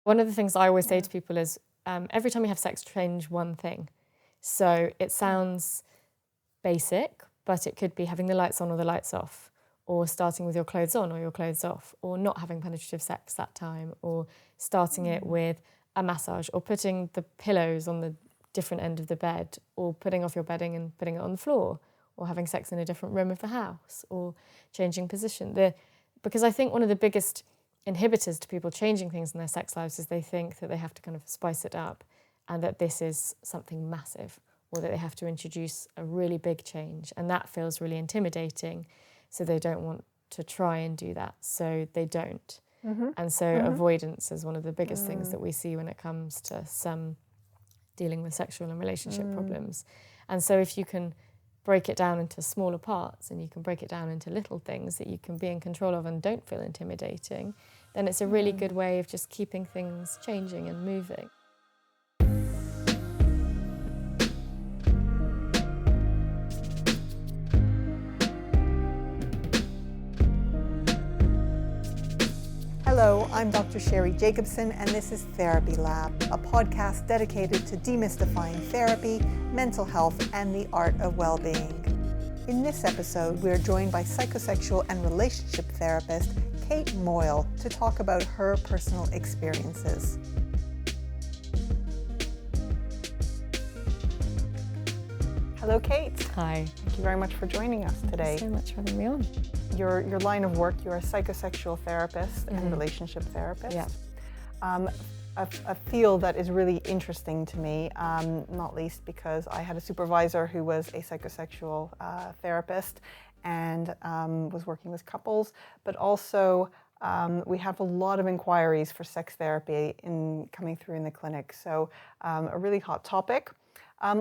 One of the things I always say to people is every time you have sex, change one thing. So it sounds basic, but it could be having the lights on or the lights off, or starting with your clothes on or your clothes off, or not having penetrative sex that time, or starting it with a massage, or putting the pillows on the different end of the bed, or putting off your bedding and putting it on the floor, or having sex in a different room of the house, or changing position. Because I think one of the biggest inhibitors to people changing things in their sex lives is they think that they have to kind of spice it up and that this is something massive, or that they have to introduce a really big change, and that feels really intimidating, so they don't want to try and do that, so they don't. And so avoidance is one of the biggest things that we see when it comes to some dealing with sexual and relationship problems. And so if you can break it down into smaller parts, and you can break it down into little things that you can be in control of and don't feel intimidating, then it's a really good way of just keeping things changing and moving. Hello, I'm Dr. Sheri Jacobson, and this is THERAPYLAB, a podcast dedicated to demystifying therapy, mental health, and the art of well-being. In this episode, we are joined by psychosexual and relationship therapist Kate Moyle to talk about her personal experiences. Hello, Kate. Hi. Thank you very much for joining us today. Thank you so much for having me on. Your line of work, you're a psychosexual therapist and relationship therapist. Yeah. A field that is really interesting to me, not least because I had a supervisor who was a psychosexual therapist and was working with couples, but also we have a lot of inquiries for sex therapy coming through in the clinic. So a really hot topic.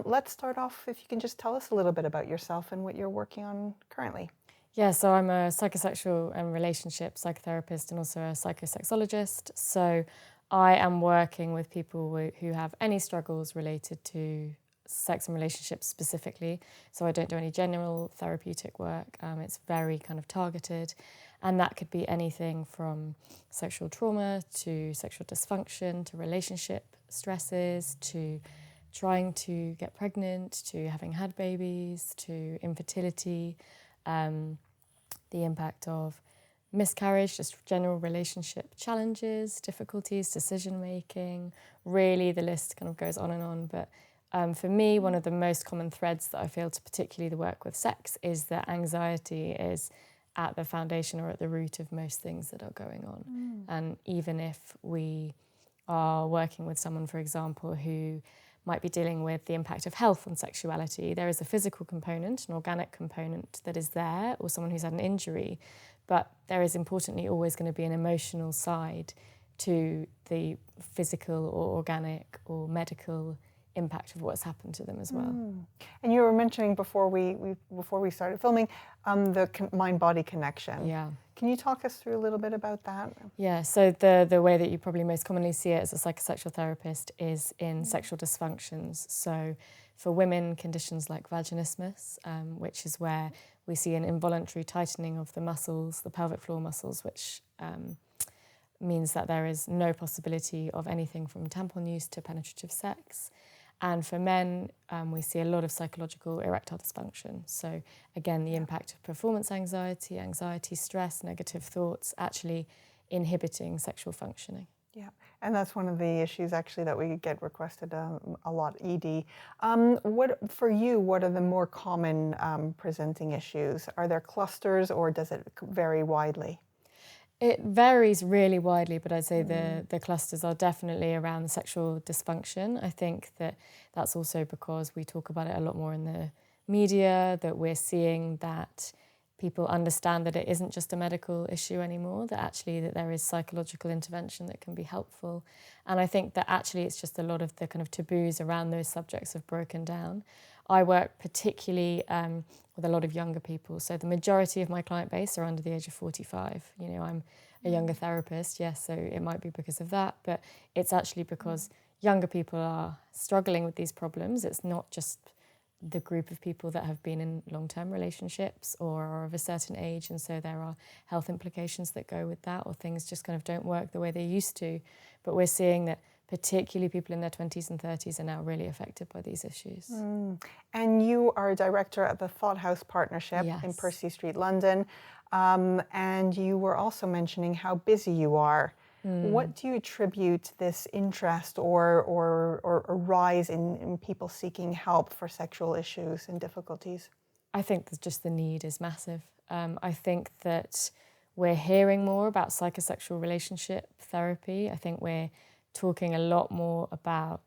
Let's start off, if you can just tell us a little bit about yourself and what you're working on currently. Yeah, so I'm a psychosexual and relationship psychotherapist and also a psychosexologist. So I am working with people who have any struggles related to sex and relationships specifically. So I don't do any general therapeutic work. It's very kind of targeted. And that could be anything from sexual trauma to sexual dysfunction to relationship stresses to trying to get pregnant to having had babies to infertility. The impact of miscarriage, just general relationship challenges, difficulties, decision-making. Really, the list kind of goes on and on. But for me, one of the most common threads that I feel to particularly the work with sex is that anxiety is at the foundation or at the root of most things that are going on. And even if we are working with someone, for example, who might be dealing with the impact of health on sexuality, there is a physical component, an organic component that is there, or someone who's had an injury, but there is importantly always going to be an emotional side to the physical or organic or medical impact of what's happened to them as well. And you were mentioning before we started filming the mind-body connection. Yeah. Can you talk us through a little bit about that? Yeah, so the way that you probably most commonly see it as a psychosexual therapist is in sexual dysfunctions. So for women, conditions like vaginismus, which is where we see an involuntary tightening of the muscles, the pelvic floor muscles, which means that there is no possibility of anything from tampon use to penetrative sex. And for men, we see a lot of psychological erectile dysfunction. So again, the impact of performance anxiety, stress, negative thoughts, actually inhibiting sexual functioning. Yeah, and that's one of the issues actually that we get requested a lot, ED. For you, what are the more common presenting issues? Are there clusters or does it vary widely? It varies really widely, but I'd say the clusters are definitely around the sexual dysfunction. I think that's also because we talk about it a lot more in the media, that we're seeing that people understand that it isn't just a medical issue anymore, that actually that there is psychological intervention that can be helpful. And I think that actually it's just a lot of the kind of taboos around those subjects have broken down. I work particularly with a lot of younger people. So the majority of my client base are under the age of 45. You know, I'm a younger therapist, yes, so it might be because of that, but it's actually because younger people are struggling with these problems. It's not just the group of people that have been in long-term relationships or are of a certain age, and so there are health implications that go with that, or things just kind of don't work the way they used to. But we're seeing that particularly people in their 20s and 30s are now really affected by these issues. And you are a director at the Thought House Partnership in Percy Street, London. And you were also mentioning how busy you are. What do you attribute this interest or rise in people seeking help for sexual issues and difficulties? I think that just the need is massive. I think that we're hearing more about psychosexual relationship therapy. I think we're talking a lot more about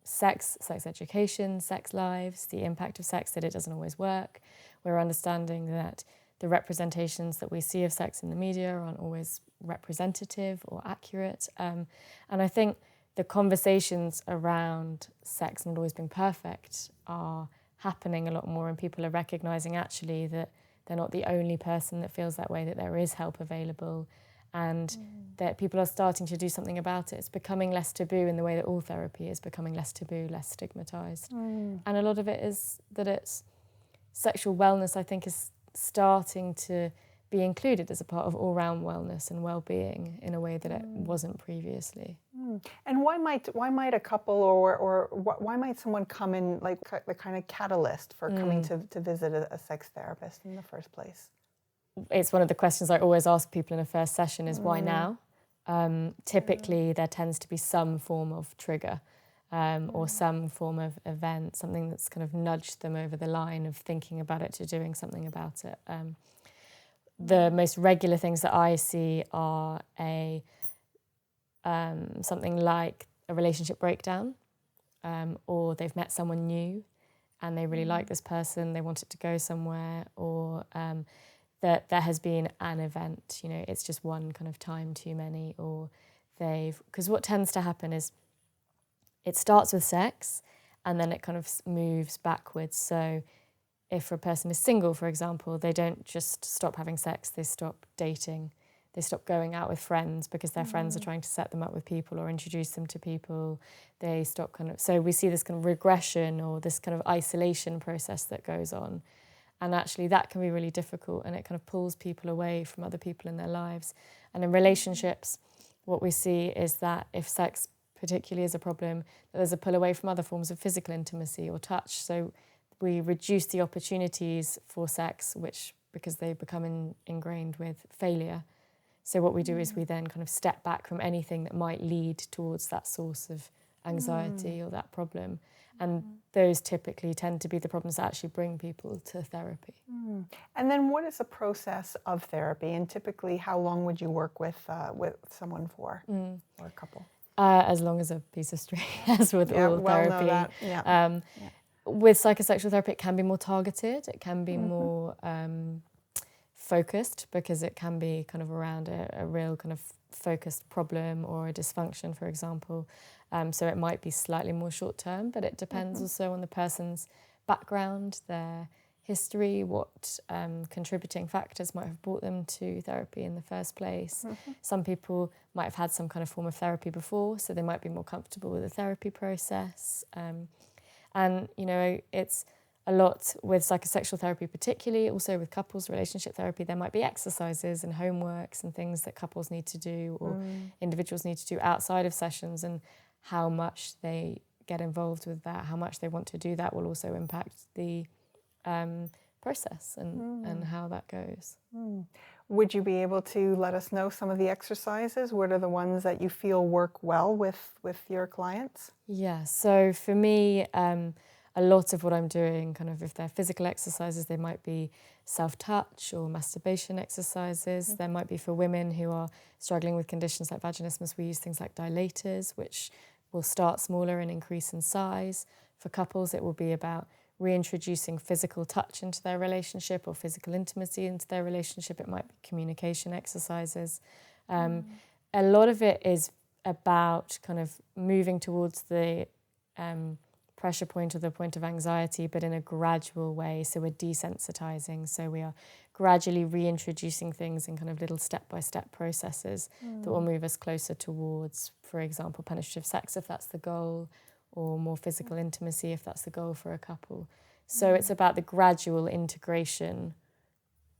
sex education, sex lives, the impact of sex, that it doesn't always work. We're understanding that the representations that we see of sex in the media aren't always representative or accurate. And I think the conversations around sex not always being perfect are happening a lot more, and people are recognising actually that they're not the only person that feels that way, that there is help available, and that people are starting to do something about it. It's becoming less taboo in the way that all therapy is becoming less taboo, less stigmatised. And a lot of it is that it's sexual wellness, I think, is starting to be included as a part of all-round wellness and well-being in a way that it wasn't previously. And why might a couple or why might someone come in, like the kind of catalyst for coming to visit a sex therapist in the first place? It's one of the questions I always ask people in a first session is why now? Typically there tends to be some form of trigger or some form of event, something that's kind of nudged them over the line of thinking about it to doing something about it. The most regular things that I see are something like a relationship breakdown, or they've met someone new and they really like this person, they want it to go somewhere, or that there has been an event, you know, it's just one kind of time too many, or because what tends to happen is it starts with sex and then it kind of moves backwards. So if a person is single, for example, they don't just stop having sex, they stop dating, they stop going out with friends because their friends are trying to set them up with people or introduce them to people. They stop so we see this kind of regression or this kind of isolation process that goes on. And actually that can be really difficult, and it kind of pulls people away from other people in their lives. And in relationships, what we see is that if sex particularly is a problem, that there's a pull away from other forms of physical intimacy or touch. So we reduce the opportunities for sex, because they become ingrained with failure. So what we do is we then kind of step back from anything that might lead towards that source of anxiety or that problem. And those typically tend to be the problems that actually bring people to therapy. And then what is the process of therapy? And typically, how long would you work with someone for, or a couple? As long as a piece of string, as with all therapy. Know that. With psychosexual therapy, it can be more targeted. It can be more focused, because it can be kind of around a real kind of focused problem or a dysfunction, for example. So it might be slightly more short term, but it depends also on the person's background, their history, what contributing factors might have brought them to therapy in the first place. Some people might have had some kind of form of therapy before, so they might be more comfortable with the therapy process. And, you know, it's a lot with psychosexual therapy, particularly also with couples relationship therapy. There might be exercises and homeworks and things that couples need to do or individuals need to do outside of sessions, and how much they get involved with that, how much they want to do that will also impact the process and how that goes. Would you be able to let us know some of the exercises? What are the ones that you feel work well with your clients? Yeah, so for me, a lot of what I'm doing, kind of if they're physical exercises, they might be self-touch or masturbation exercises. There might be for women who are struggling with conditions like vaginismus, we use things like dilators, which will start smaller and increase in size. For couples, it will be about reintroducing physical touch into their relationship or physical intimacy into their relationship. It might be communication exercises. A lot of it is about kind of moving towards the pressure point or the point of anxiety, but in a gradual way. So we're desensitizing. So we are gradually reintroducing things in kind of little step-by-step processes that will move us closer towards, for example, penetrative sex, if that's the goal, or more physical intimacy if that's the goal for a couple. So it's about the gradual integration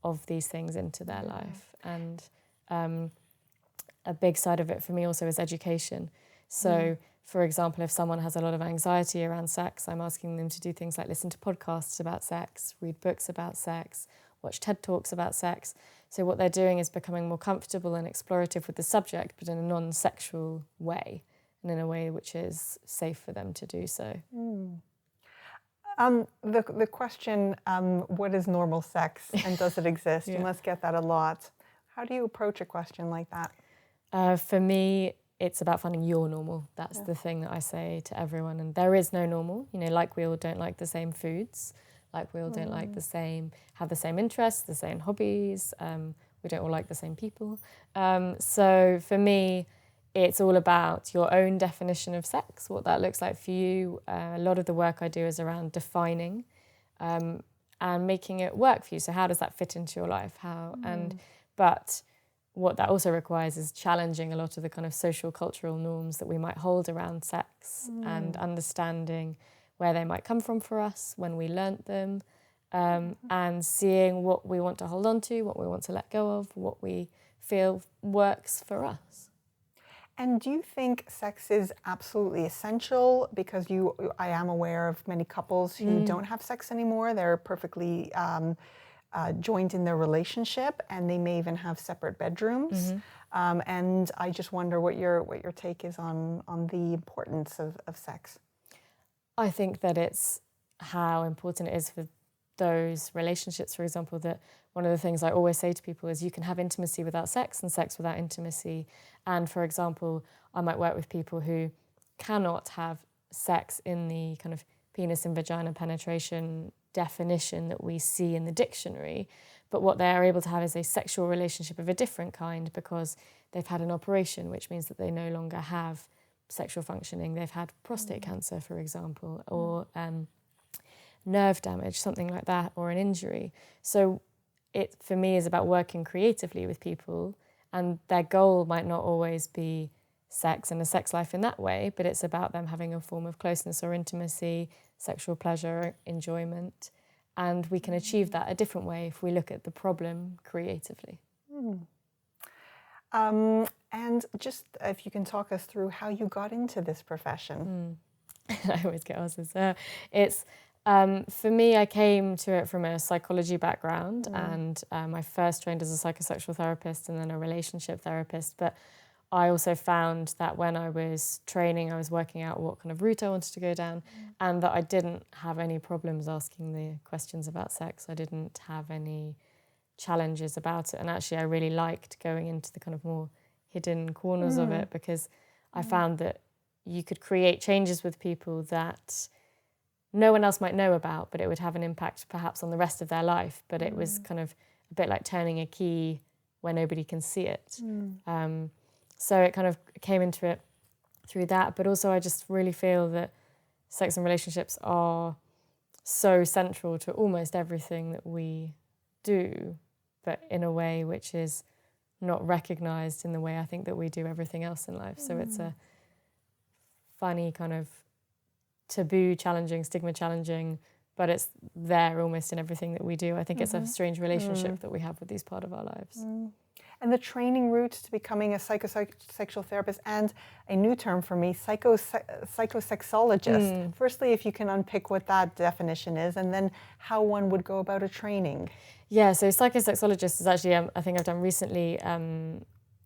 of these things into their life. And a big side of it for me also is education. So, for example, if someone has a lot of anxiety around sex, I'm asking them to do things like listen to podcasts about sex, read books about sex, watch TED Talks about sex. So what they're doing is becoming more comfortable and explorative with the subject, but in a non-sexual way, and in a way which is safe for them to do so. The question, what is normal sex and does it exist? You must get that a lot. How do you approach a question like that? For me, it's about finding your normal. That's the thing that I say to everyone. And there is no normal. You know, like we all don't like the same foods, like we all don't like have the same interests, the same hobbies. We don't all like the same people. So for me, it's all about your own definition of sex, what that looks like for you. A lot of the work I do is around defining and making it work for you. So how does that fit into your life? But what that also requires is challenging a lot of the kind of social cultural norms that we might hold around sex and understanding where they might come from for us when we learnt them, and seeing what we want to hold on to, what we want to let go of, what we feel works for us. And do you think sex is absolutely essential? Because I am aware of many couples who don't have sex anymore. They're perfectly joined in their relationship, and they may even have separate bedrooms. And I just wonder what your take is on the importance of sex. I think that it's how important it is for those relationships, for example, that one of the things I always say to people is you can have intimacy without sex and sex without intimacy. And for example, I might work with people who cannot have sex in the kind of penis and vagina penetration definition that we see in the dictionary, but what they are able to have is a sexual relationship of a different kind because they've had an operation, which means that they no longer have sexual functioning. They've had prostate cancer, for example, or nerve damage, something like that, or an injury. So it, for me, is about working creatively with people, and their goal might not always be sex and a sex life in that way, but it's about them having a form of closeness or intimacy, sexual pleasure, enjoyment, and we can achieve that a different way if we look at the problem creatively. And just if you can talk us through how you got into this profession. I always get asked this. For me, I came to it from a psychology background, and I first trained as a psychosexual therapist and then a relationship therapist. But I also found that when I was training, I was working out what kind of route I wanted to go down, and that I didn't have any problems asking the questions about sex. I didn't have any challenges about it. And actually, I really liked going into the kind of more hidden corners of it, because I found that you could create changes with people that no one else might know about, but it would have an impact perhaps on the rest of their life. But it was kind of a bit like turning a key where nobody can see it. So it kind of came into it through that. But also I just really feel that sex and relationships are so central to almost everything that we do, but in a way which is not recognised in the way I think that we do everything else in life. So it's a funny kind of taboo challenging, stigma challenging, but it's there almost in everything that we do. I think it's a strange relationship that we have with these part of our lives. And the training route to becoming a psychosexual therapist, and a new term for me, psychosexologist. Firstly, if you can unpick what that definition is, and then how one would go about a training. Yeah, so psychosexologist is actually, I think I've done recently,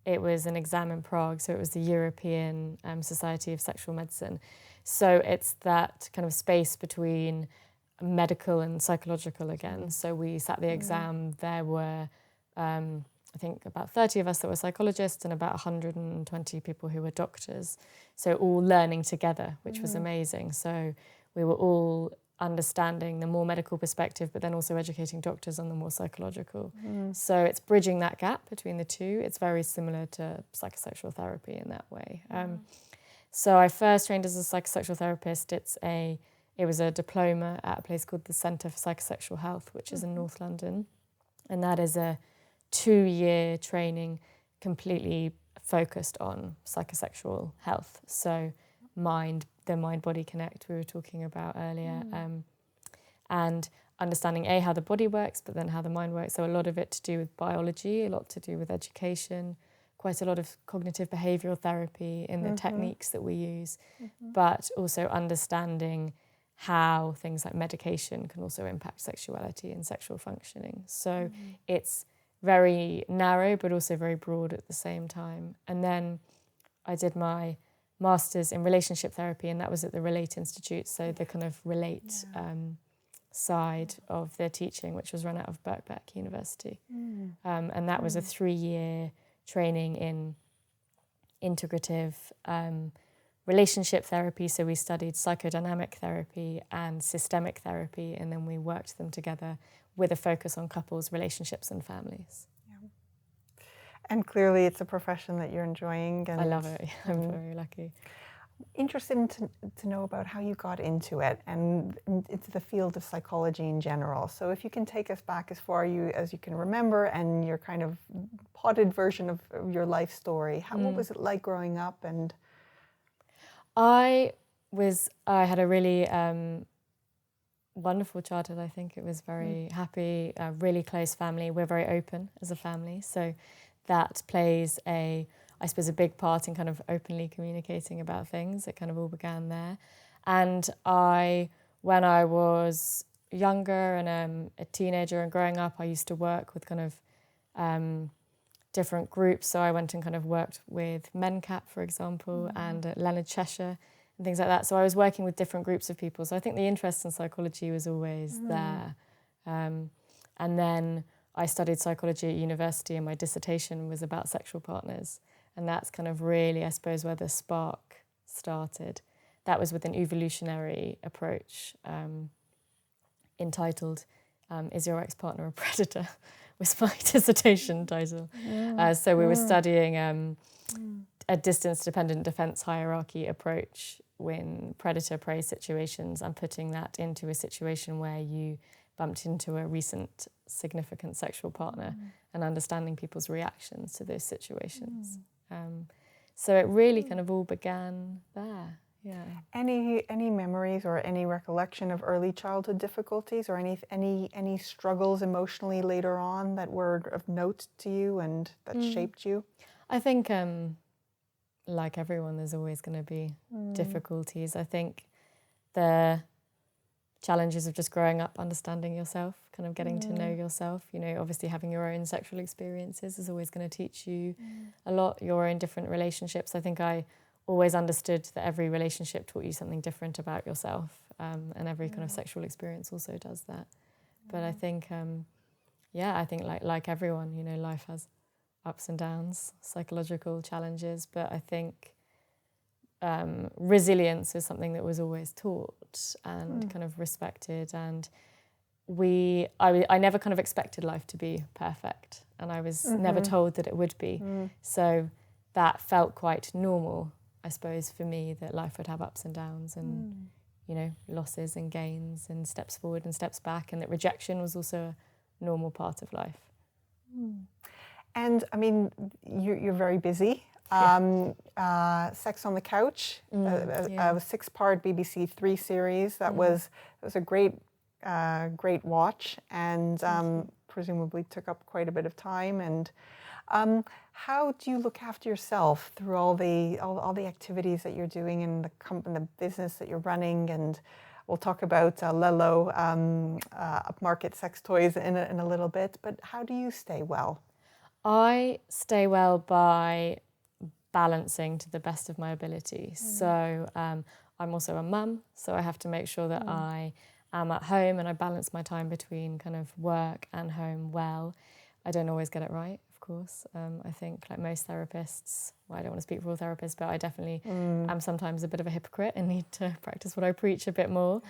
it was an exam in Prague, so it was the European Society of Sexual Medicine. So it's that kind of space between medical and psychological again. So we sat the exam, there were I think about 30 of us that were psychologists and about 120 people who were doctors. So all learning together, which was amazing. So we were all understanding the more medical perspective, but then also educating doctors on the more psychological. So it's bridging that gap between the two. It's very similar to psychosexual therapy in that way. So I first trained as a psychosexual therapist. It was a diploma at a place called the Centre for Psychosexual Health, which is in North London. And that is a 2-year training completely focused on psychosexual health. So the mind-body connect we were talking about earlier, and understanding how the body works, but then how the mind works. So a lot of it to do with biology, a lot to do with education, quite a lot of cognitive behavioural therapy in the techniques that we use, but also understanding how things like medication can also impact sexuality and sexual functioning. So it's very narrow, but also very broad at the same time. And then I did my master's in relationship therapy, and that was at the Relate Institute, so the kind of Relate side of their teaching, which was run out of Birkbeck University. And that was a 3-year training in integrative relationship therapy. So we studied psychodynamic therapy and systemic therapy, and then we worked them together with a focus on couples, relationships and families. And clearly it's a profession that you're enjoying. And I love it. I'm very lucky. Interested to know about how you got into it and into the field of psychology in general. So if you can take us back as far as you can remember, and your kind of potted version of your life story. What was it like growing up? And I had a really wonderful childhood. I think it was very happy, really close family. We're very open as a family, so that plays a big part in kind of openly communicating about things. It kind of all began there. And when I was younger and a teenager and growing up, I used to work with kind of different groups. So I went and kind of worked with MenCap, for example, and at Leonard Cheshire and things like that. So I was working with different groups of people. So I think the interest in psychology was always there. And then I studied psychology at university, and my dissertation was about sexual partners. And that's kind of really, I suppose, where the spark started. That was with an evolutionary approach entitled, Is Your Ex-Partner a Predator? Was my dissertation title. So we were studying a distance-dependent defence hierarchy approach in predator-prey situations, and putting that into a situation where you bumped into a recent significant sexual partner and understanding people's reactions to those situations. So it really kind of all began there. Yeah. Any memories or any recollection of early childhood difficulties, or any struggles emotionally later on that were of note to you and that shaped you? I think, like everyone, there's always going to be difficulties. I think the challenges of just growing up, understanding yourself, kind of getting to know yourself, obviously having your own sexual experiences is always going to teach you a lot, your own different relationships. I think I always understood that every relationship taught you something different about yourself, and every kind of sexual experience also does that. But I think, I think like everyone, life has ups and downs, psychological challenges, but I think resilience is something that was always taught and kind of respected. And I never kind of expected life to be perfect, and I was never told that it would be. So that felt quite normal, I suppose, for me, that life would have ups and downs and, losses and gains and steps forward and steps back, and that rejection was also a normal part of life. And I mean, you're very busy. Sex on the Couch, a 6-part BBC 3 series that was a great watch, and presumably took up quite a bit of time. And how do you look after yourself through all the activities that you're doing in the business that you're running? And we'll talk about Lelo, upmarket sex toys in a little bit. But how do you stay well? I stay well by balancing to the best of my ability. So I'm also a mum, so I have to make sure that I am at home and I balance my time between kind of work and home well. I don't always get it right, of course. I think, like most therapists, well, I don't want to speak for all therapists, but I definitely am sometimes a bit of a hypocrite and need to practice what I preach a bit more.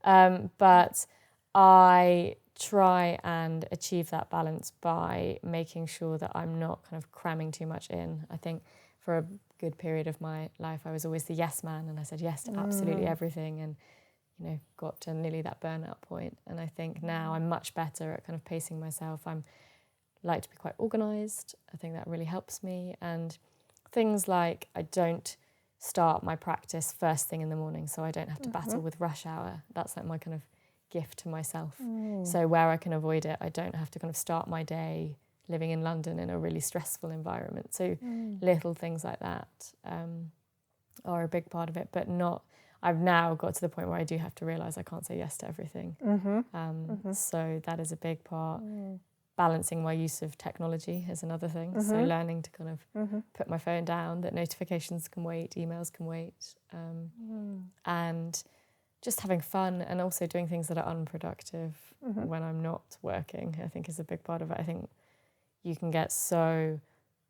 But I try and achieve that balance by making sure that I'm not kind of cramming too much in. I think for a good period of my life, I was always the yes man, and I said yes to absolutely everything, and got to nearly that burnout point. And I think now I'm much better at kind of pacing myself. I'm like to be quite organised. I think that really helps me. And things like I don't start my practice first thing in the morning, so I don't have to battle with rush hour. That's like my kind of gift to myself. So where I can avoid it, I don't have to kind of start my day living in London in a really stressful environment. So little things like that are a big part of it, but not. I've now got to the point where I do have to realise I can't say yes to everything. So that is a big part. Balancing my use of technology is another thing. So learning to kind of put my phone down, that notifications can wait, emails can wait, and just having fun, and also doing things that are unproductive when I'm not working, I think is a big part of it. I think you can get so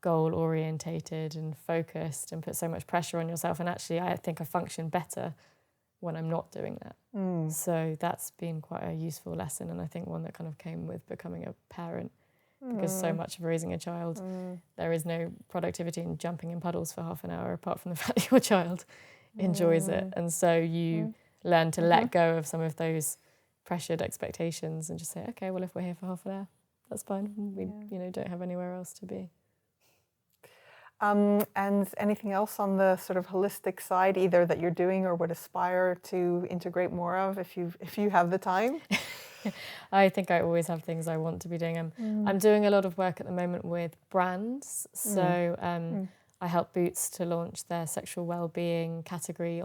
goal orientated and focused and put so much pressure on yourself, and actually I think I function better when I'm not doing that. So that's been quite a useful lesson, and I think one that kind of came with becoming a parent, because so much of raising a child, there is no productivity in jumping in puddles for half an hour, apart from the fact that your child enjoys it. And so you learn to let go of some of those pressured expectations and just say, okay, well, if we're here for half an hour, that's fine. We don't have anywhere else to be. And anything else on the sort of holistic side, either that you're doing or would aspire to integrate more of if you have the time? I think I always have things I want to be doing. I'm doing a lot of work at the moment with brands. So I helped Boots to launch their sexual wellbeing category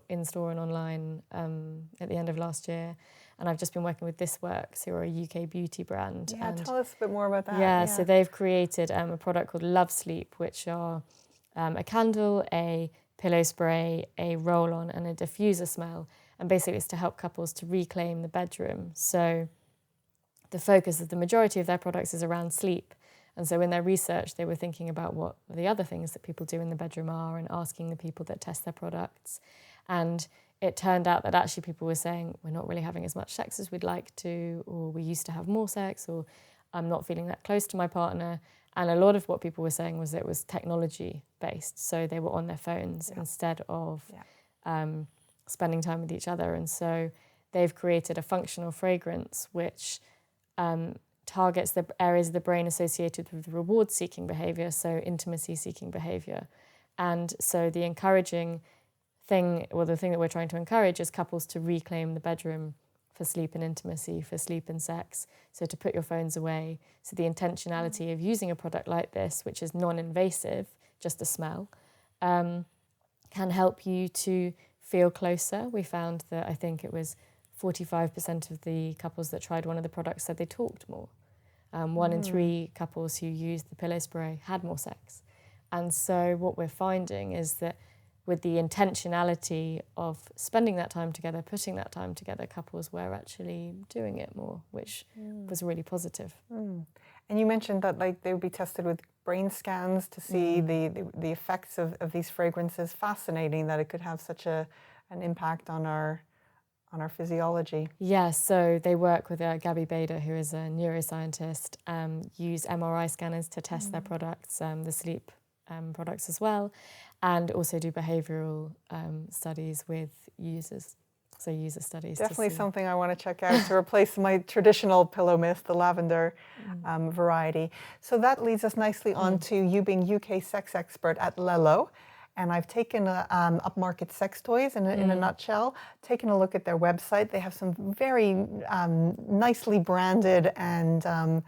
in-store and online at the end of last year. And I've just been working with This Works, who are a UK beauty brand. Yeah, and tell us a bit more about that. Yeah, so they've created a product called Love Sleep, which are a candle, a pillow spray, a roll-on, and a diffuser smell. And basically it's to help couples to reclaim the bedroom. So the focus of the majority of their products is around sleep. And so in their research, they were thinking about what the other things that people do in the bedroom are, and asking the people that test their products. And it turned out that actually people were saying, we're not really having as much sex as we'd like to, or we used to have more sex, or I'm not feeling that close to my partner. And a lot of what people were saying was it was technology based. So they were on their phones instead of spending time with each other. And so they've created a functional fragrance which targets the areas of the brain associated with reward-seeking behaviour, so intimacy-seeking behaviour. And so the encouraging thing, well, the thing that we're trying to encourage is couples to reclaim the bedroom for sleep and intimacy, for sleep and sex, so to put your phones away. So the intentionality of using a product like this, which is non-invasive, just a smell, can help you to feel closer. We found that I think it was 45% of the couples that tried one of the products said they talked more. 1 in 3 couples who used the pillow spray had more sex. And so what we're finding is that with the intentionality of spending that time together, putting that time together, couples were actually doing it more, which was really positive. And you mentioned that they would be tested with brain scans to see the effects of these fragrances. Fascinating that it could have such an impact on our physiology. Yeah, so they work with Gabby Bader, who is a neuroscientist, use MRI scanners to test their products, the sleep products as well, and also do behavioural studies with users. So user studies. Definitely something I want to check out to replace my traditional pillow mist, the lavender variety. So that leads us nicely on to you being UK sex expert at Lelo. And I've taken upmarket sex toys in a nutshell, taken a look at their website. They have some very nicely branded and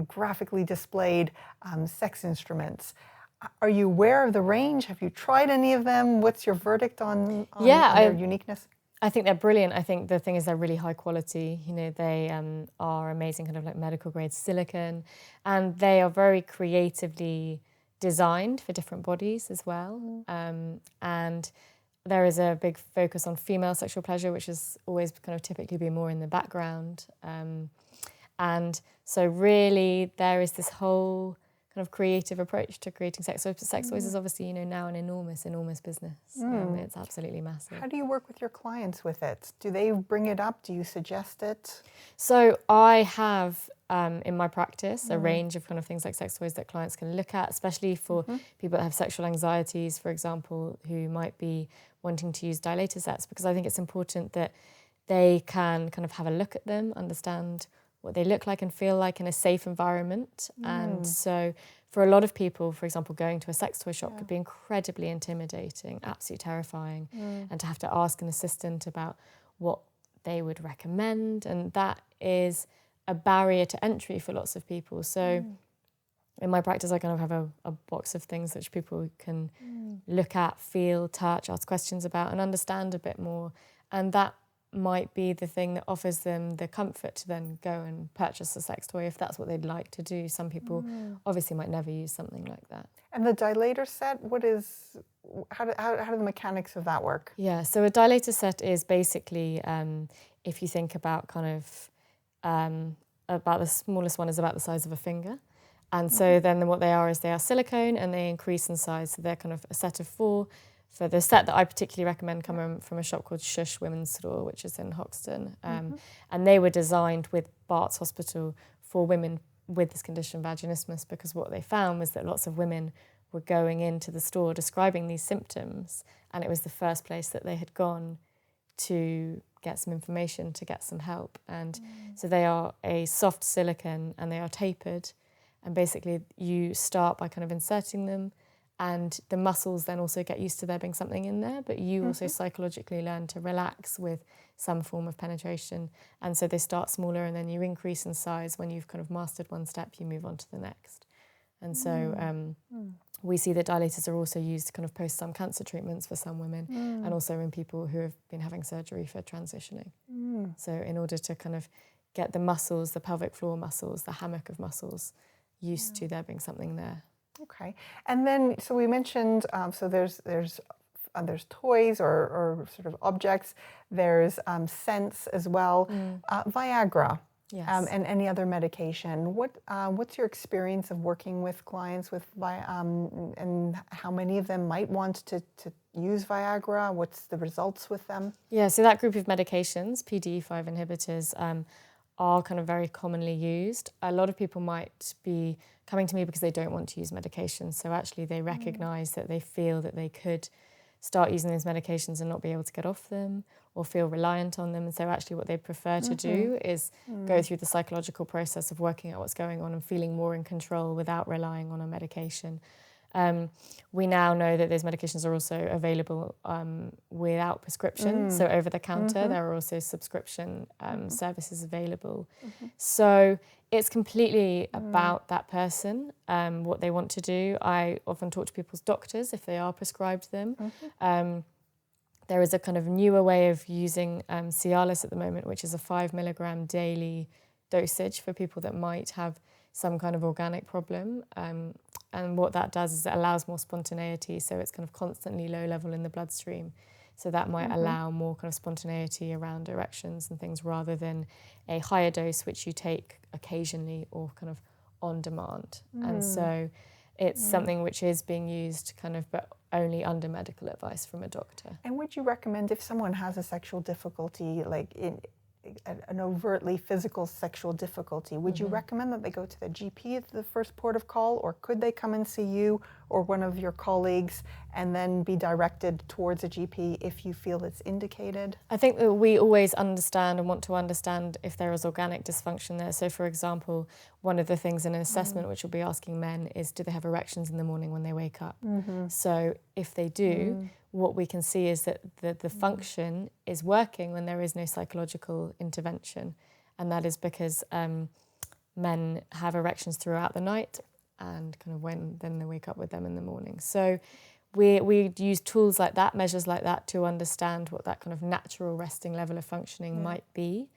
graphically displayed sex instruments. Are you aware of the range? Have you tried any of them? What's your verdict on their uniqueness? I think they're brilliant. I think the thing is they're really high quality. You know, they are amazing, kind of like medical grade silicone, and they are very creatively designed for different bodies as well. And there is a big focus on female sexual pleasure, which has always kind of typically been more in the background. And so really there is this whole kind of creative approach to creating sex. So sex toys is obviously, you know, now an enormous business. It's absolutely massive. How do you work with your clients with it? Do they bring it up? Do you suggest it? So I have in my practice a range of kind of things like sex toys that clients can look at, especially for people that have sexual anxieties, for example, who might be wanting to use dilator sets, because I think it's important that they can kind of have a look at them, understand what they look like and feel like in a safe environment. And so for a lot of people, for example, going to a sex toy shop could be incredibly intimidating, absolutely terrifying, and to have to ask an assistant about what they would recommend. And that is a barrier to entry for lots of people. So in my practice, I kind of have a box of things which people can look at, feel, touch, ask questions about, and understand a bit more. And that might be the thing that offers them the comfort to then go and purchase a sex toy if that's what they'd like to do. Some people obviously might never use something like that. And the dilator set, how do the mechanics of that work? Yeah, so a dilator set is basically, if you think about about the smallest one is about the size of a finger. And so then what they are is they are silicone and they increase in size. So they're kind of a set of 4. For the set that I particularly recommend coming from a shop called Shush Women's Store, which is in Hoxton. And they were designed with Bart's Hospital for women with this condition, vaginismus, because what they found was that lots of women were going into the store describing these symptoms, and it was the first place that they had gone to get some information, to get some help. And so they are a soft silicone and they are tapered. And basically you start by kind of inserting them, and the muscles then also get used to there being something in there, but you also psychologically learn to relax with some form of penetration. And so they start smaller and then you increase in size. When you've kind of mastered one step, you move on to the next. And so we see that dilators are also used to kind of post some cancer treatments for some women, and also in people who have been having surgery for transitioning. So in order to kind of get the muscles, the pelvic floor muscles, the hammock of muscles, used to there being something there. Okay, and then so we mentioned so there's toys or sort of objects. There's scents as well. Viagra, Yes. and any other medication. What's your experience of working with clients with and how many of them might want to use Viagra? What's the results with them? Yeah, so that group of medications, PDE5 inhibitors, are kind of very commonly used. A lot of people might be coming to me because they don't want to use medications. So actually they recognise that they feel that they could start using these medications and not be able to get off them or feel reliant on them. And so actually what they prefer to do is go through the psychological process of working out what's going on and feeling more in control without relying on a medication. We now know that those medications are also available without prescription. So over the counter, there are also subscription services available. So it's completely about that person, what they want to do. I often talk to people's doctors if they are prescribed them. There is a kind of newer way of using Cialis at the moment, which is a 5 milligram daily dosage for people that might have some kind of organic problem. And what that does is it allows more spontaneity. So it's kind of constantly low level in the bloodstream. So that might allow more kind of spontaneity around erections and things rather than a higher dose, which you take occasionally or kind of on demand. And so it's something which is being used kind of, but only under medical advice from a doctor. And would you recommend if someone has a sexual difficulty, like an overtly physical sexual difficulty, would you recommend that they go to the GP at the first port of call, or could they come and see you or one of your colleagues and then be directed towards a GP if you feel it's indicated? I think that we always understand and want to understand if there is organic dysfunction there. So for example, one of the things in an assessment which we'll be asking men is, do they have erections in the morning when they wake up? So if they do, what we can see is that the function is working when there is no psychological intervention. And that is because men have erections throughout the night and kind of then they wake up with them in the morning. So we use tools like that, measures like that, to understand what that kind of natural resting level of functioning might be.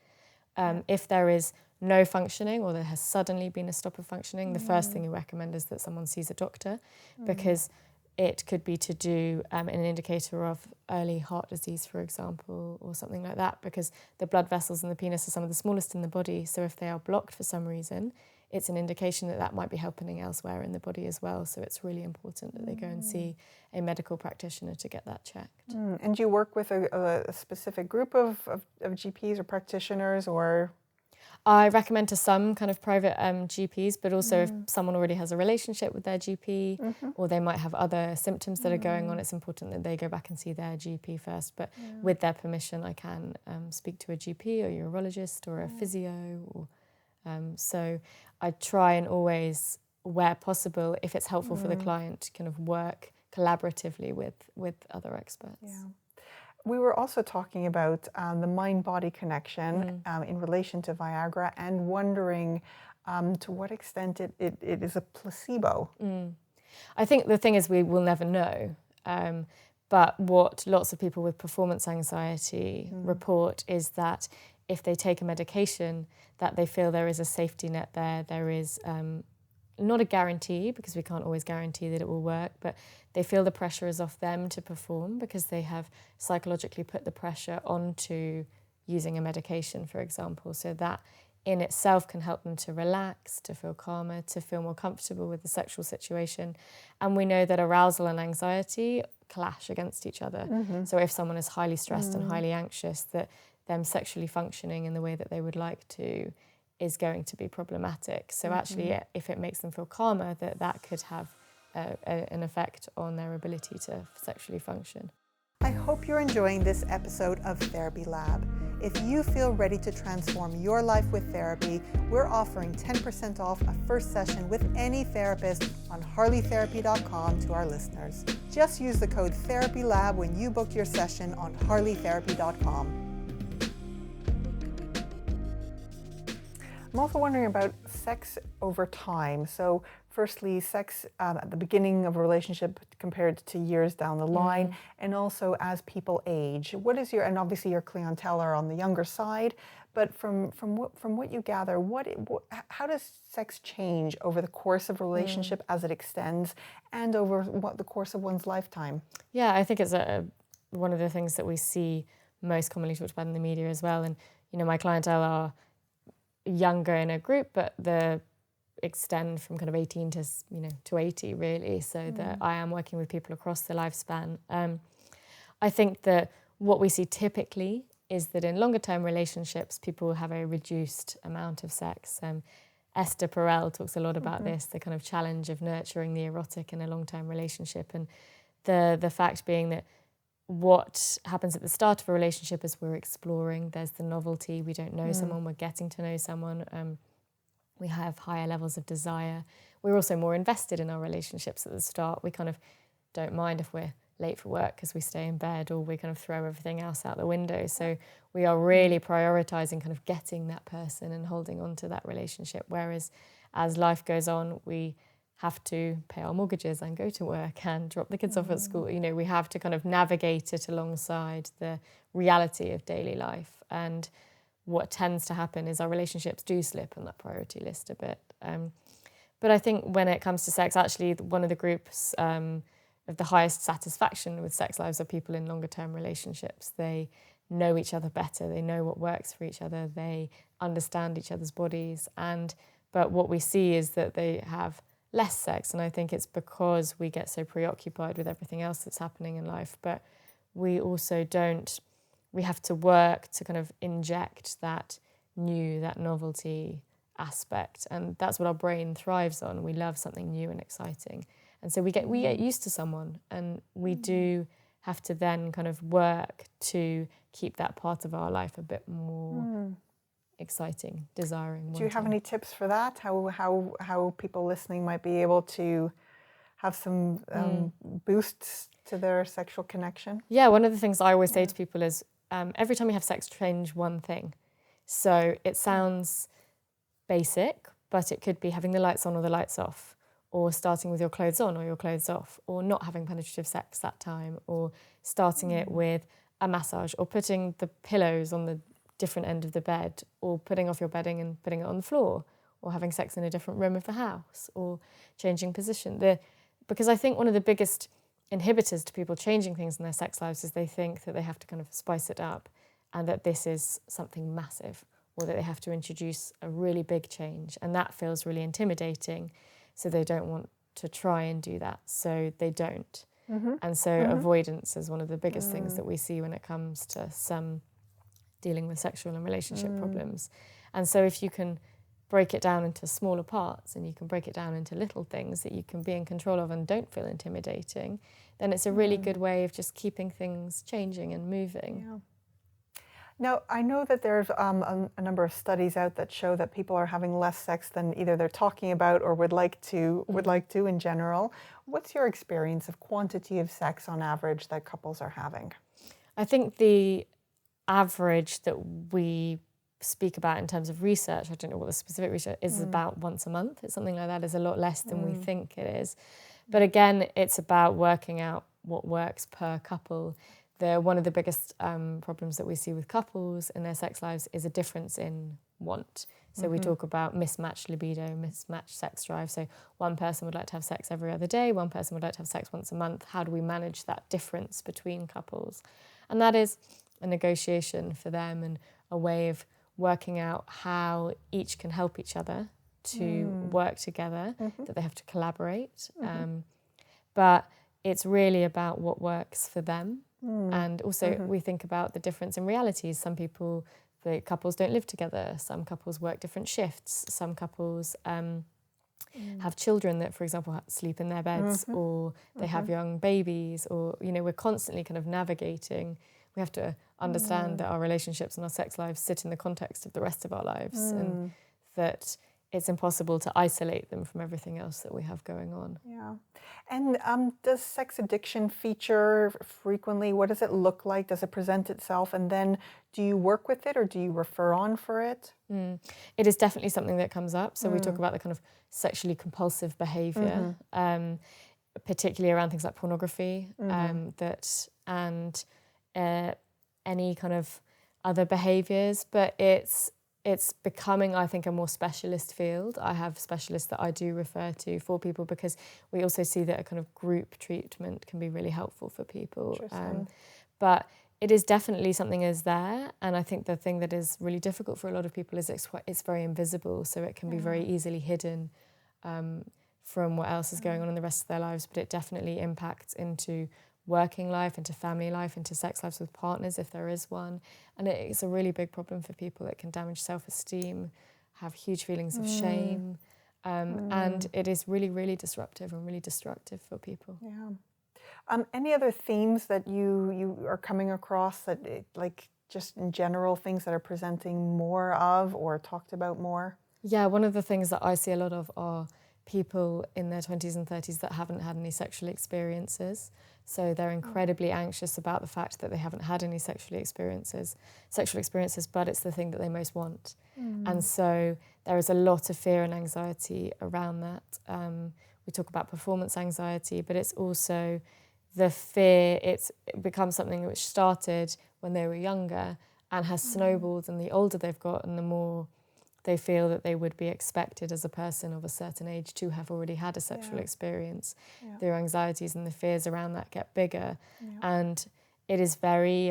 If there is no functioning or there has suddenly been a stop of functioning, the first thing we recommend is that someone sees a doctor, because it could be to do an indicator of early heart disease, for example, or something like that, because the blood vessels in the penis are some of the smallest in the body. So if they are blocked for some reason, it's an indication that that might be happening elsewhere in the body as well. So it's really important that they go and see a medical practitioner to get that checked. And do you work with a specific group of GPs or practitioners, or? I recommend to some kind of private GPs, but also if someone already has a relationship with their GP or they might have other symptoms that are going on, it's important that they go back and see their GP first. But with their permission, I can speak to a GP or urologist or a physio or So I try and always, where possible, if it's helpful for the client, to kind of work collaboratively with other experts. Yeah. We were also talking about the mind-body connection in relation to Viagra, and wondering to what extent it is a placebo. I think the thing is, we will never know. But what lots of people with performance anxiety report is that if they take a medication, that they feel there is a safety net there. There is not a guarantee, because we can't always guarantee that it will work, but they feel the pressure is off them to perform because they have psychologically put the pressure onto using a medication, for example. So that in itself can help them to relax, to feel calmer, to feel more comfortable with the sexual situation. And we know that arousal and anxiety clash against each other. So if someone is highly stressed and highly anxious, that them sexually functioning in the way that they would like to is going to be problematic. So actually, if it makes them feel calmer, that could have an effect on their ability to sexually function. I hope you're enjoying this episode of Therapy Lab. If you feel ready to transform your life with therapy, we're offering 10% off a first session with any therapist on harleytherapy.com to our listeners. Just use the code TherapyLab when you book your session on harleytherapy.com. I'm also wondering about sex over time. So firstly, sex at the beginning of a relationship compared to years down the line, and also as people age. What is and obviously your clientele are on the younger side, but from what you gather, how does sex change over the course of a relationship as it extends, and over the course of one's lifetime? Yeah, I think it's one of the things that we see most commonly talked about in the media as well. And my clientele are younger in a group, but the extend from kind of 18 to 80 really, so that I am working with people across the lifespan. I think that what we see typically is that in longer term relationships, people have a reduced amount of sex. Esther Perel talks a lot about this, the kind of challenge of nurturing the erotic in a long term relationship, and the fact being that what happens at the start of a relationship is we're exploring, there's the novelty, we don't know someone, we're getting to know someone, we have higher levels of desire. We're also more invested in our relationships at the start. We kind of don't mind if we're late for work because we stay in bed, or we kind of throw everything else out the window. So we are really prioritising kind of getting that person and holding on to that relationship. Whereas as life goes on, we have to pay our mortgages and go to work and drop the kids off at school. We have to kind of navigate it alongside the reality of daily life. And what tends to happen is our relationships do slip on that priority list a bit. But I think when it comes to sex, actually, one of the groups of the highest satisfaction with sex lives are people in longer term relationships. They know each other better. They know what works for each other. They understand each other's bodies. But what we see is that they have less sex. And I think it's because we get so preoccupied with everything else that's happening in life. But we also we have to work to kind of inject that novelty aspect. And that's what our brain thrives on. We love something new and exciting. And so we get used to someone, and we do have to then kind of work to keep that part of our life a bit more exciting, desiring. Do you have any tips for that? How people listening might be able to have some boosts to their sexual connection? Yeah, one of the things I always say to people is every time you have sex, change one thing. So it sounds basic, but it could be having the lights on or the lights off, or starting with your clothes on or your clothes off, or not having penetrative sex that time, or starting it with a massage, or putting the pillows on the different end of the bed, or putting off your bedding and putting it on the floor, or having sex in a different room of the house, or changing position. Because I think one of the biggest inhibitors to people changing things in their sex lives is they think that they have to kind of spice it up, and that this is something massive, or that they have to introduce a really big change, and that feels really intimidating. So they don't want to try and do that, so they don't. And so avoidance is one of the biggest things that we see when it comes to some dealing with sexual and relationship problems. And so if you can break it down into smaller parts, and you can break it down into little things that you can be in control of and don't feel intimidating, then it's a really good way of just keeping things changing and moving. Yeah. Now, I know that there's a number of studies out that show that people are having less sex than either they're talking about or would like to in general. What's your experience of quantity of sex on average that couples are having? I think the average that we speak about in terms of research, I don't know what the specific research is, about once a month. It's something like that. Is a lot less than we think it is. But again, it's about working out what works per couple. One of the biggest problems that we see with couples in their sex lives is a difference in want. So we talk about mismatched libido, mismatched sex drive. So one person would like to have sex every other day, one person would like to have sex once a month. How do we manage that difference between couples? And that is a negotiation for them and a way of working out how each can help each other to work together, that they have to collaborate. But it's really about what works for them. And also we think about the difference in realities. Some people, the couples don't live together. Some couples work different shifts. Some couples have children that, for example, sleep in their beds, or they have young babies, or, we're constantly kind of navigating. We have to understand that our relationships and our sex lives sit in the context of the rest of our lives, and that it's impossible to isolate them from everything else that we have going on. Yeah. And does sex addiction feature frequently? What does it look like? Does it present itself? And then do you work with it or do you refer on for it? It is definitely something that comes up. So we talk about the kind of sexually compulsive behaviour, particularly around things like pornography, and any kind of other behaviours. But it's becoming, I think, a more specialist field. I have specialists that I do refer to for people because we also see that a kind of group treatment can be really helpful for people. But it is definitely something is there. And I think the thing that is really difficult for a lot of people is it's very invisible. So it can be very easily hidden from what else is going on in the rest of their lives. But it definitely impacts into working life, into family life, into sex lives with partners if there is one. And it's a really big problem for people. It can damage self-esteem, have huge feelings of shame, and it is really, really disruptive and really destructive for people. Yeah. Any other themes that you are coming across that, like, just in general, things that are presenting more of or talked about more? Yeah, one of the things that I see a lot of are people in their 20s and 30s that haven't had any sexual experiences. So they're incredibly anxious about the fact that they haven't had any sexual experiences, but it's the thing that they most want. And so there is a lot of fear and anxiety around that. We talk about performance anxiety, but it's also the fear. It becomes something which started when they were younger and has snowballed, and the older they've got and the more they feel that they would be expected as a person of a certain age to have already had a sexual experience. Their anxieties and the fears around that get bigger. And it is very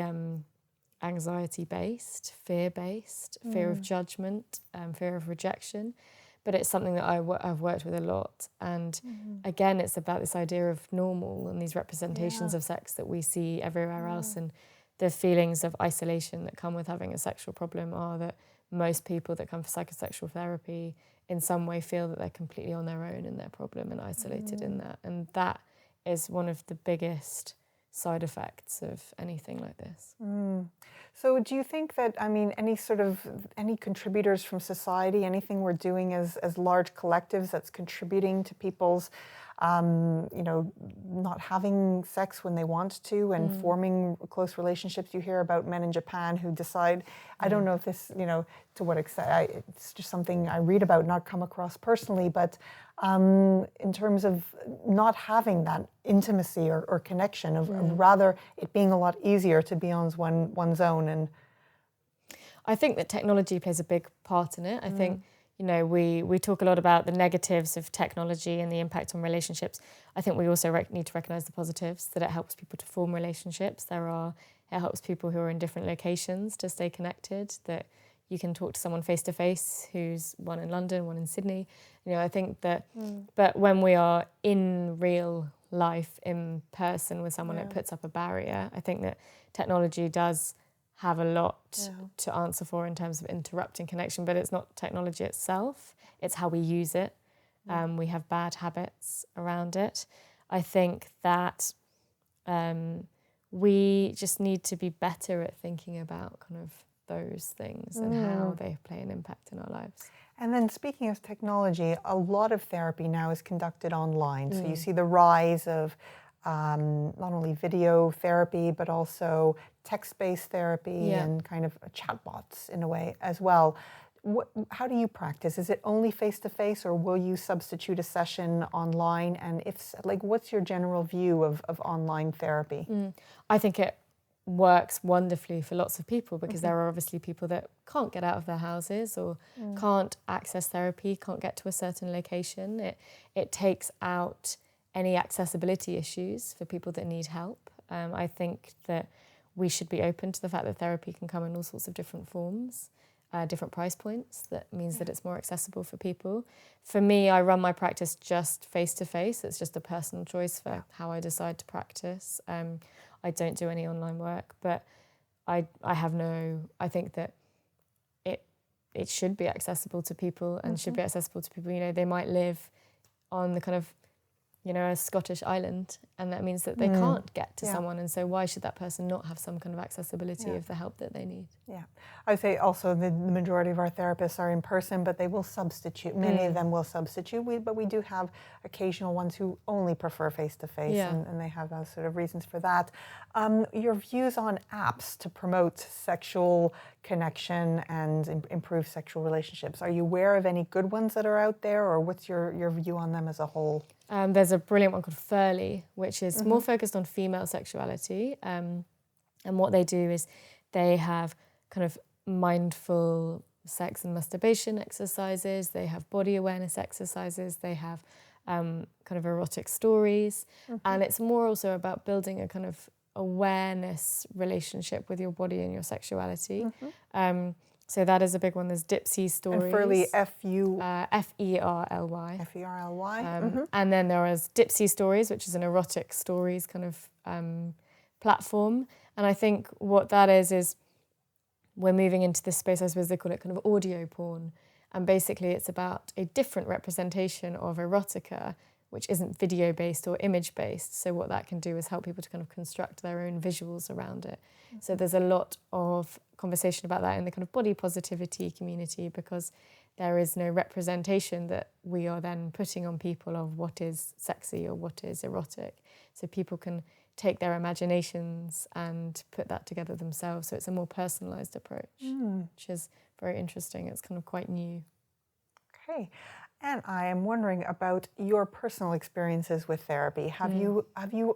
anxiety-based, fear-based, fear of judgment, fear of rejection. But it's something that I've worked with a lot. And again, it's about this idea of normal and these representations of sex that we see everywhere else. And the feelings of isolation that come with having a sexual problem are that most people that come for psychosexual therapy in some way feel that they're completely on their own in their problem and isolated in that. And that is one of the biggest side effects of anything like this. So do you think that, any contributors from society, anything we're doing as large collectives that's contributing to people's, not having sex when they want to and forming close relationships? You hear about men in Japan who decide, I don't know if this, to what extent, it's just something I read about, not come across personally, but in terms of not having that intimacy or connection, of rather it being a lot easier to be on one's own. And I think that technology plays a big part in it. I think, we talk a lot about the negatives of technology and the impact on relationships. I think we also need to recognise the positives, that it helps people to form relationships. It helps people who are in different locations to stay connected, that you can talk to someone face to face who's one in London, one in Sydney. I think that, but when we are in real life, in person with someone, it puts up a barrier. I think that technology does have a lot to answer for in terms of interrupting connection, but it's not technology itself, it's how we use it. We have bad habits around it. I think that we just need to be better at thinking about kind of those things and how they play an impact in our lives. And then speaking of technology, a lot of therapy now is conducted online. So you see the rise of not only video therapy, but also text-based therapy and kind of chatbots in a way as well. How do you practice? Is it only face-to-face, or will you substitute a session online? And if, like, what's your general view of online therapy? I think it works wonderfully for lots of people, because there are obviously people that can't get out of their houses or can't access therapy, can't get to a certain location. It takes out any accessibility issues for people that need help. I think that we should be open to the fact that therapy can come in all sorts of different forms, different price points. That means that it's more accessible for people. For me, I run my practice just face-to-face. It's just a personal choice for how I decide to practice. I don't do any online work, but I think that it should be accessible to people and should be accessible to people. You know, they might live on the kind of, you know, a Scottish island, and that means that they can't get to someone, and so why should that person not have some kind of accessibility of the help that they need? Yeah, I would say also the majority of our therapists are in person, but they will substitute. Many of them will substitute, but we do have occasional ones who only prefer face-to-face, and they have sort of reasons for that. Your views on apps to promote sexual connection and improve sexual relationships. Are you aware of any good ones that are out there, or what's your view on them as a whole? There's a brilliant one called Harley, which is more focused on female sexuality. And what they do is they have kind of mindful sex and masturbation exercises. They have body awareness exercises. They have kind of erotic stories. And it's more also about building a kind of awareness relationship with your body and your sexuality. So that is a big one. There's Dipsy stories. And Ferly, F-E-R-L-Y. F-E-R-L-Y. And then there is Dipsy Stories, which is an erotic stories kind of platform. And I think what that is we're moving into this space, I suppose they call it kind of audio porn. And basically it's about a different representation of erotica, which isn't video-based or image-based. So what that can do is help people to kind of construct their own visuals around it. So there's a lot of conversation about that in the kind of body positivity community, because there is no representation that we are then putting on people of what is sexy or what is erotic. So people can take their imaginations and put that together themselves. So it's a more personalised approach, which is very interesting. It's kind of quite new. Okay. And I am wondering about your personal experiences with therapy. Have you,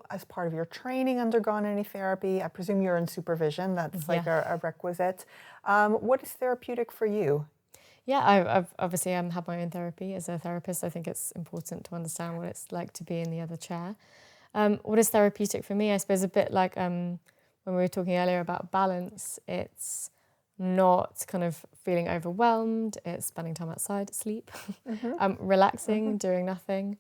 as part of your training, undergone any therapy? I presume you're in supervision. That's like a requisite. What is therapeutic for you? Yeah, I've obviously had my own therapy as a therapist. I think it's important to understand what it's like to be in the other chair. What is therapeutic for me? I suppose a bit like when we were talking earlier about balance, it's not kind of feeling overwhelmed, it's spending time outside, sleep, relaxing, doing nothing.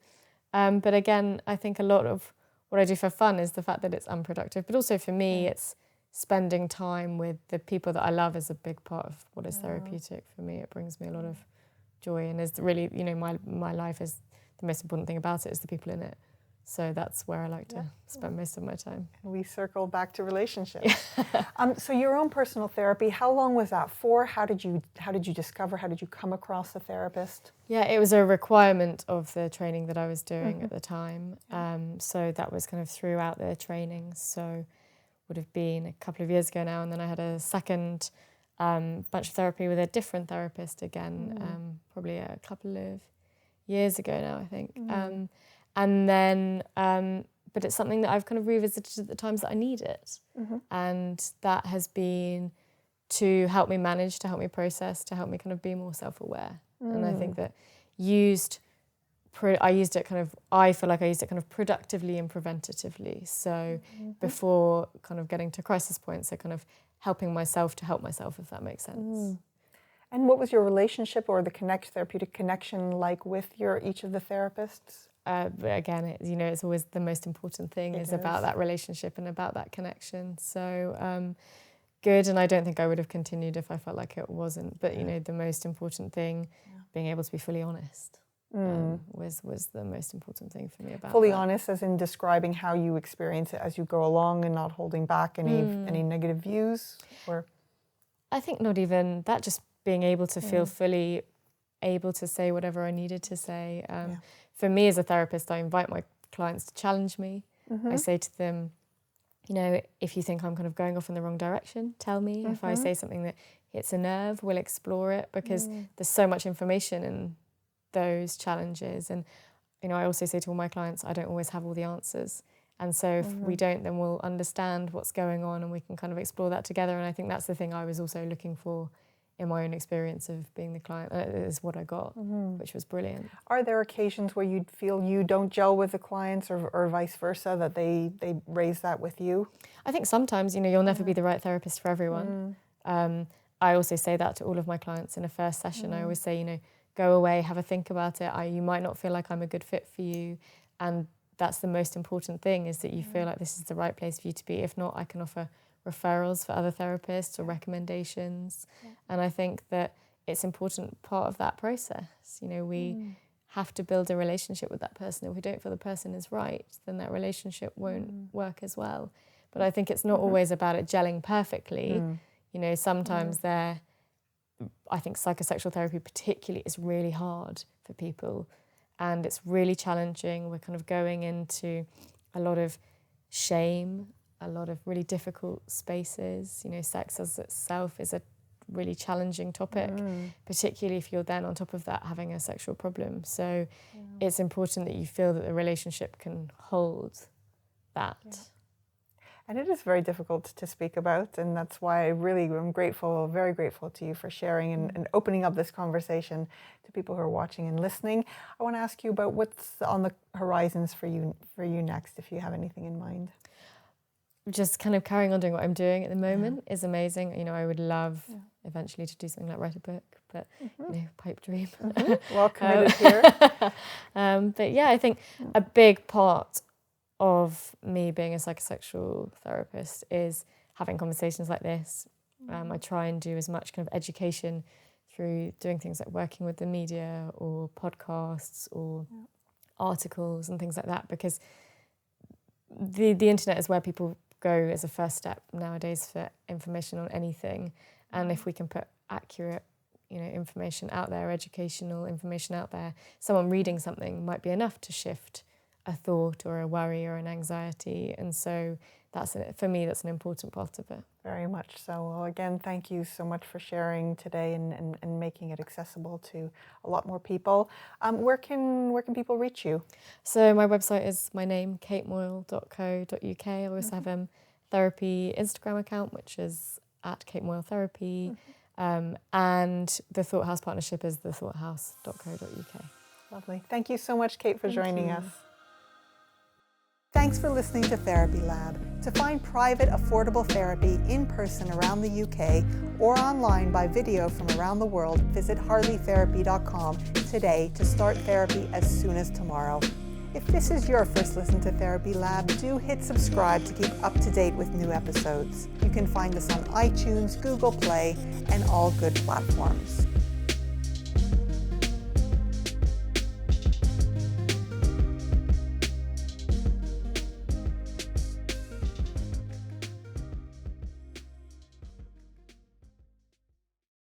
But again, I think a lot of what I do for fun is the fact that it's unproductive, but also for me, it's spending time with the people that I love is a big part of what is therapeutic for me. It brings me a lot of joy, and is really, you know, my life is the most important thing about it is the people in it. So that's where I like to spend most of my time. We circle back to relationships. So your own personal therapy, how long was that for? How did you discover? How did you come across a therapist? Yeah, it was a requirement of the training that I was doing at the time. So that was kind of throughout the training. So would have been a couple of years ago now, and then I had a second bunch of therapy with a different therapist again, probably a couple of years ago now, I think. And then, but it's something that I've kind of revisited at the times that I need it. And that has been to help me manage, to help me process, to help me kind of be more self-aware. And I think that I feel like I used it kind of productively and preventatively. So before kind of getting to crisis points, so kind of helping myself to help myself, if that makes sense. And what was your relationship or the therapeutic connection like with each of the therapists? Again, it's always the most important thing is about that relationship and about that connection. So good, and I don't think I would have continued if I felt like it wasn't. But you know, the most important thing, being able to be fully honest, was the most important thing for me about fully honest, as in describing how you experience it as you go along and not holding back any negative views, or. I think not even that, just being able to feel fully able to say whatever I needed to say. For me as a therapist, I invite my clients to challenge me. I say to them, you know, if you think I'm kind of going off in the wrong direction, tell me. If I say something that hits a nerve, we'll explore it, because there's so much information in those challenges. And, you know, I also say to all my clients, I don't always have all the answers. And so if we don't, then we'll understand what's going on and we can kind of explore that together. And I think that's the thing I was also looking for in my own experience of being the client. It is what I got, which was brilliant. Are there occasions where you feel you don't gel with the clients, or vice versa, that they raise that with you? I think sometimes, you know, you'll never be the right therapist for everyone. I also say that to all of my clients in a first session. I always say, you know, go away, have a think about it. You might not feel like I'm a good fit for you. And that's the most important thing, is that you feel like this is the right place for you to be. If not, I can offer referrals for other therapists or recommendations. And I think that it's an important part of that process. You know, we have to build a relationship with that person. If we don't feel the person is right, then that relationship won't work as well. But I think it's not always about it gelling perfectly. You know, sometimes I think psychosexual therapy particularly is really hard for people, and it's really challenging. We're kind of going into a lot of shame, a lot of really difficult spaces. You know, sex as itself is a really challenging topic, particularly if you're then on top of that having a sexual problem. So it's important that you feel that the relationship can hold that. And it is very difficult to speak about, and that's why I really am grateful, very grateful to you for sharing and opening up this conversation to people who are watching and listening. I want to ask you about what's on the horizons for you next, if you have anything in mind. Just kind of carrying on doing what I'm doing at the moment is amazing. You know, I would love eventually to do something like write a book, but you know, pipe dream. Well committed here. But yeah, I think a big part of me being a psychosexual therapist is having conversations like this. I try and do as much kind of education through doing things like working with the media or podcasts or articles and things like that, because the internet is where people go as a first step nowadays for information on anything. And if we can put accurate, you know, information out there, educational information out there, someone reading something might be enough to shift a thought or a worry or an anxiety. And so for me, that's an important part of it. Very much so. Well, again, thank you so much for sharing today and making it accessible to a lot more people. Where can people reach you? So my website is my name, katemoyle.co.uk. I also have a therapy Instagram account, which is at Kate Moyle Therapy. And the Thought House partnership is thethoughthouse.co.uk. Lovely. Thank you so much, Kate, for joining us. Thanks for listening to Therapy Lab. To find private, affordable therapy in person around the UK or online by video from around the world, visit harleytherapy.com today to start therapy as soon as tomorrow. If this is your first listen to Therapy Lab, do hit subscribe to keep up to date with new episodes. You can find us on iTunes, Google Play, and all good platforms.